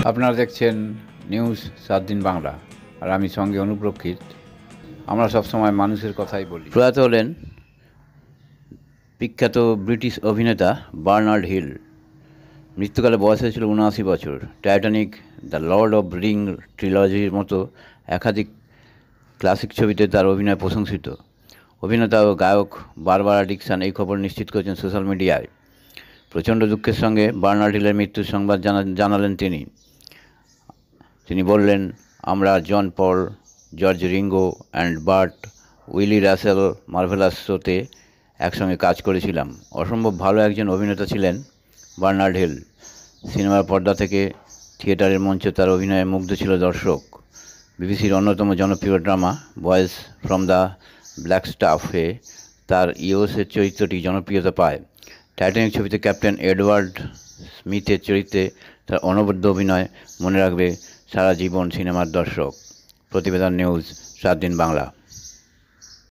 আপনারা দেখছেন নিউজ 7 দিন বাংলা, আর আমি সঙ্গে অনুপ্রক্ষিত। আমরা সবসময় মানুষের কথাই বলি। প্রয়াত হলেন বিখ্যাত ব্রিটিশ অভিনেতা বার্নার্ড হিল। মৃত্যুকালে বয়স হয়েছিল ৭৯ বছর। Titanic, the Lord of Ring ট্রিলজির মতো একাধিক ক্লাসিক ছবিতে তার অভিনয় প্রশংসিত। অভিনেতা ও গায়ক বারবারা ডিকসন এই খবর নিশ্চিত করেছেন সোশ্যাল মিডিয়ায়। প্রচণ্ড দুঃখের সঙ্গে বার্নার্ড হিলের মৃত্যুর সংবাদ জানালেন তিনি বললেন, আমরা John Paul, George Ringo and Bert Willie Russell marvellous শোতে একসঙ্গে কাজ করেছিলাম। অসম্ভব ভালো একজন অভিনেতা ছিলেন বার্নার্ড হিল। সিনেমার পর্দা থেকে থিয়েটারের মঞ্চে তার অভিনয়ে মুগ্ধ ছিল দর্শক। বিবিসির অন্যতম জনপ্রিয় drama Boys from the Black স্টাফে তার ইওসের চরিত্রটি জনপ্রিয়তা পায়। টাইটানিক ছবিতে ক্যাপ্টেন এডওয়ার্ড স্মিথের চরিত্রে তার অনবদ্য অভিনয় মনে রাখবে সারা জীবন সিনেমার দর্শক। প্রতিবেদন নিউজ 7 দিন বাংলা।